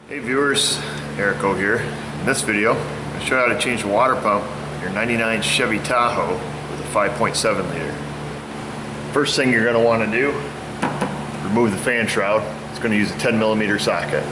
Hey viewers, Erico here. In this video, I'm going to show you how to change the water pump in your 99 Chevy Tahoe with a 5.7 liter. First thing you're going to want to do, remove the fan shroud. It's going to use a 10mm socket.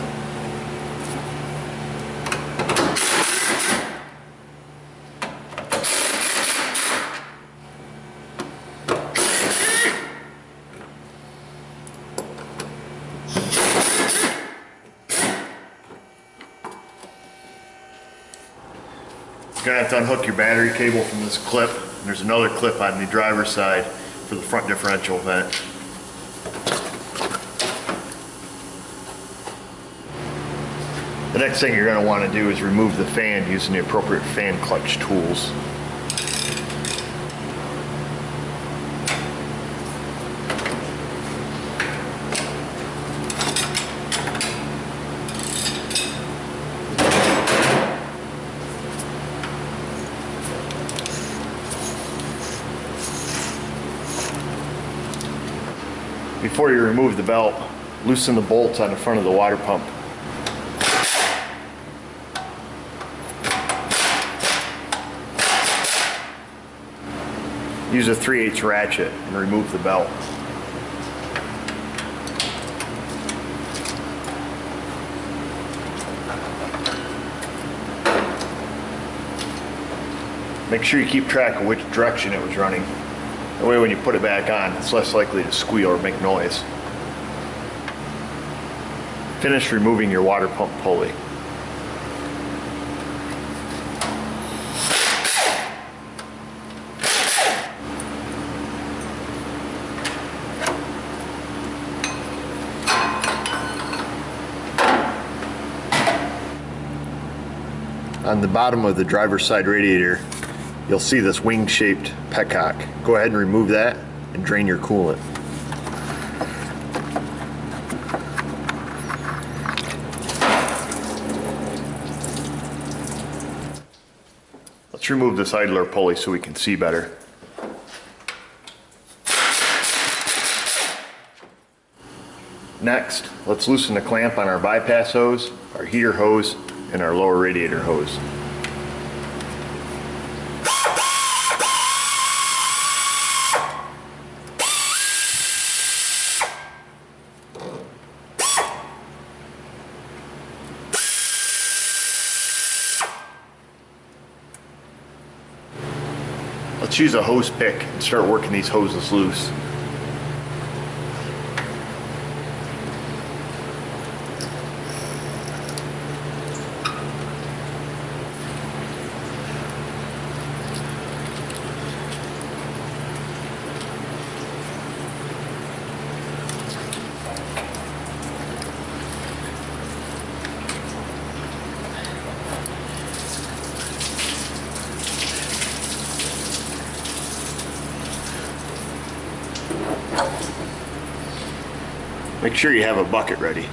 You're going to have to unhook your battery cable from this clip. And there's another clip on the driver's side for the front differential vent. The next thing you're going to want to do is remove the fan using the appropriate fan clutch tools. Before you remove the belt, loosen the bolts on the front of the water pump. Use a 3/8 ratchet and remove the belt. Make sure you keep track of which direction it was running. That way when you put it back on, it's less likely to squeal or make noise. Finish removing your water pump pulley. On the bottom of the driver's side radiator, you'll see this wing-shaped petcock. Go ahead and remove that and drain your coolant. Let's remove this idler pulley so we can see better. Next, let's loosen the clamp on our bypass hose, our heater hose, and our lower radiator hose. Let's use a hose pick and start working these hoses loose. Make sure you have a bucket ready.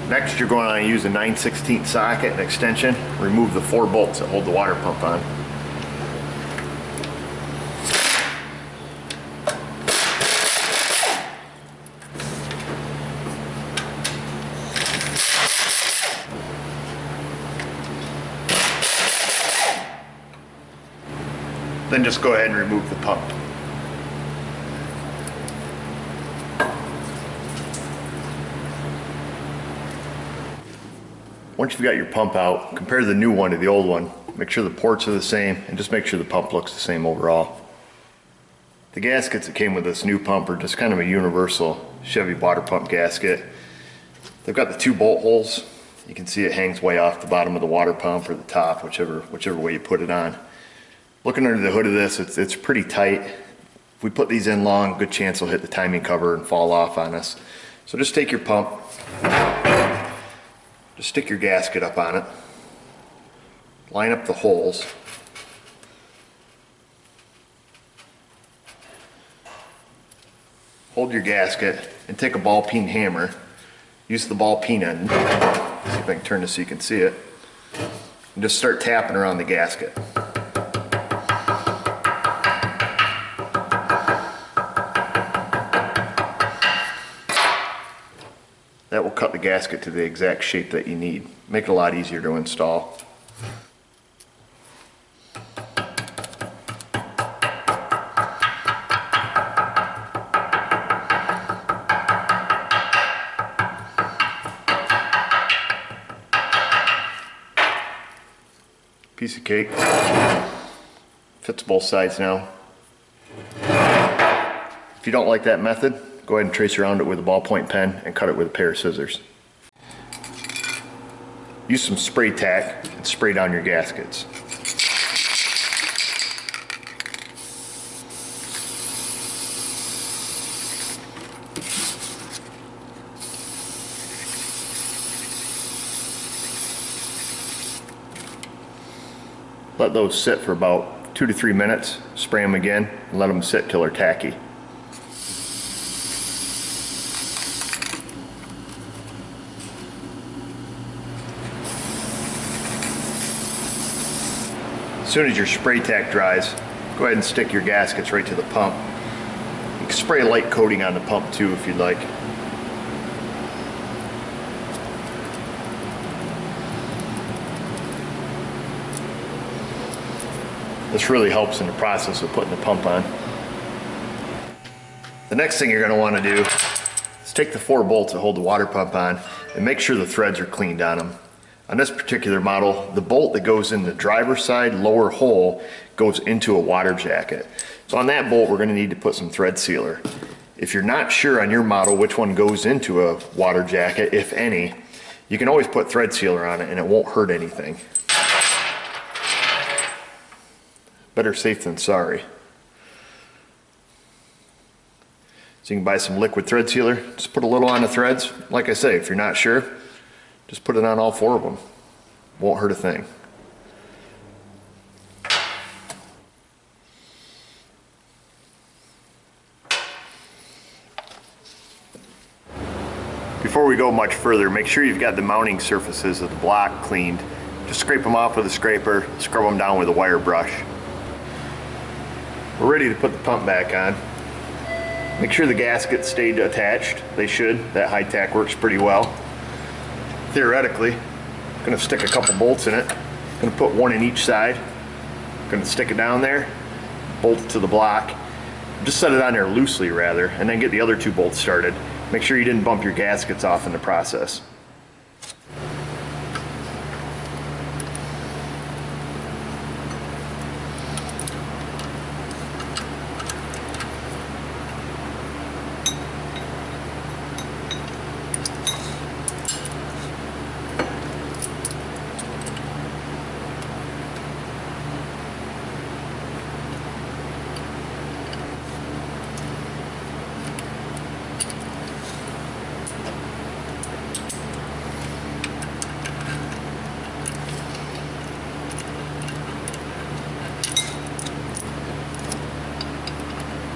Next, you're going to use a 9/16 socket and extension. Remove the 4 bolts that hold the water pump on. Then just go ahead and remove the pump. Once you've got your pump out, compare the new one to the old one. Make sure the ports are the same and just make sure the pump looks the same overall. The gaskets that came with this new pump are just kind of a universal Chevy water pump gasket. They've got the 2 bolt holes. You can see it hangs way off the bottom of the water pump or the top, whichever way you put it on. Looking under the hood of this, it's pretty tight. If we put these in long, good chance they'll hit the timing cover and fall off on us. So just take your pump, just stick your gasket up on it, line up the holes, hold your gasket and take a ball peen hammer use the ball peen end. See if I can turn this so you can see it. And just start tapping around the gasket. That will cut the gasket to the exact shape that you need. Make it a lot easier to install. Piece of cake. Fits both sides now. If you don't like that method, go ahead and trace around it with a ballpoint pen and cut it with a pair of scissors. Use some spray tack and spray down your gaskets. Let those sit for about 2 to 3 minutes, spray them again, and let them sit till they're tacky. As soon as your spray tack dries, go ahead and stick your gaskets right to the pump. You can spray a light coating on the pump too if you'd like. This really helps in the process of putting the pump on. The next thing you're going to want to do is take the 4 bolts that hold the water pump on and make sure the threads are cleaned on them. On this particular model, the bolt that goes in the driver's side lower hole goes into a water jacket. So on that bolt, we're going to need to put some thread sealer. If you're not sure on your model which one goes into a water jacket, if any, you can always put thread sealer on it and it won't hurt anything. Better safe than sorry. So you can buy some liquid thread sealer, just put a little on the threads. Like I say, if you're not sure, just put it on all 4 of them. Won't hurt a thing. Before we go much further, make sure you've got the mounting surfaces of the block cleaned. Just scrape them off with a scraper, scrub them down with a wire brush. We're ready to put the pump back on. Make sure the gaskets stayed attached. They should. That high tack works pretty well. Theoretically, I'm going to stick a couple bolts in it. I'm going to put 1 in each side. I'm going to stick it down there, bolt it to the block. Just set it on there loosely rather, and then get the other 2 bolts started. Make sure you didn't bump your gaskets off in the process.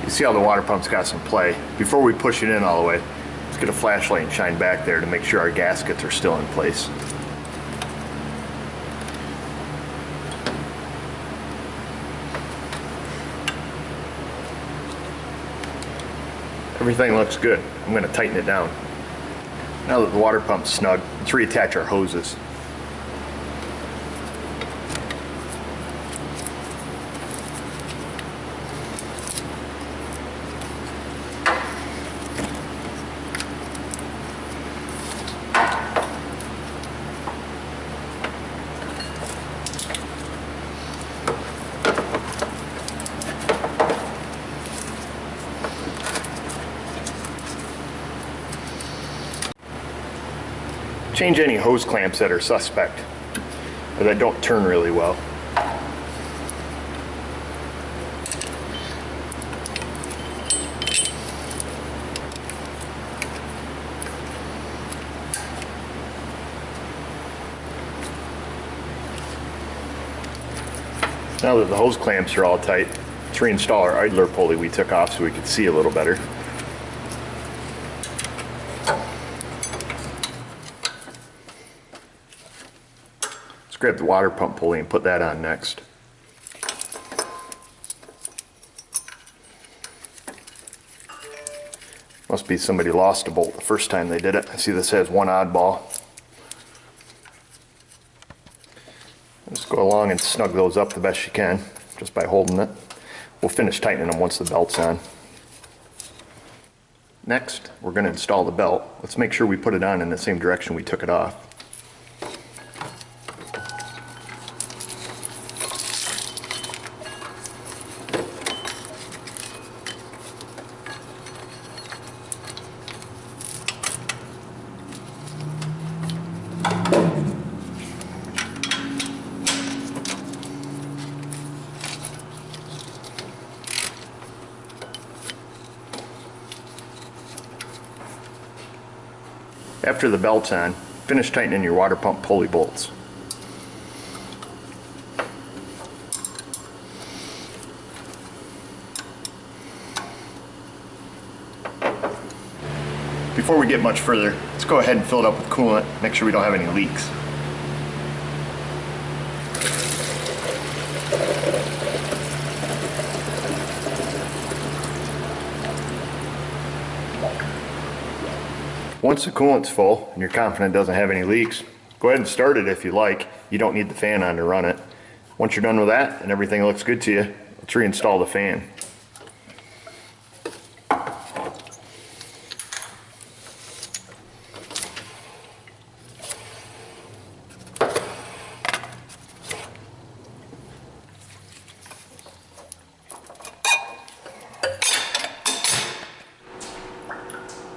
See how the water pump's got some play. Before we push it in all the way, let's get a flashlight and shine back there to make sure our gaskets are still in place. Everything looks good. I'm going to tighten it down. Now that the water pump's snug, let's reattach our hoses. Change any hose clamps that are suspect or that don't turn really well. Now that the hose clamps are all tight, let's reinstall our idler pulley we took off so we could see a little better. grab the water pump pulley and put that on next. Must be somebody lost a bolt the first time they did it. I see this has one oddball. Just go along and snug those up the best you can, just by holding it. We'll finish tightening them once the belt's on. Next, we're going to install the belt. Let's make sure we put it on in the same direction we took it off. After the belt's on, finish tightening your water pump pulley bolts. Before we get much further, let's go ahead and fill it up with coolant, make sure we don't have any leaks. Once the coolant's full and you're confident it doesn't have any leaks, go ahead and start it if you like. You don't need the fan on to run it. Once you're done with that and everything looks good to you, let's reinstall the fan.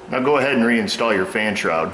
Now go ahead and reinstall your fan shroud.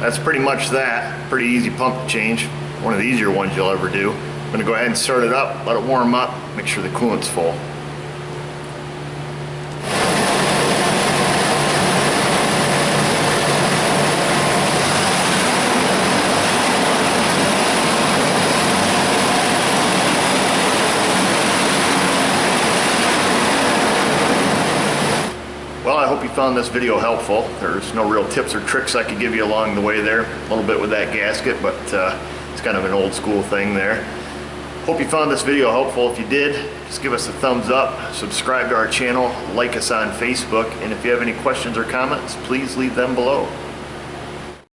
That's pretty much that. Pretty easy pump to change. One of the easier ones you'll ever do. I'm going to go ahead and start it up, let it warm up, make sure the coolant's full. Well, I hope you found this video helpful. There's no real tips or tricks I could give you along the way there. A little bit with that gasket, but it's kind of an old school thing there. Hope you found this video helpful. If you did, just give us a thumbs up, subscribe to our channel, like us on Facebook, and if you have any questions or comments, please leave them below.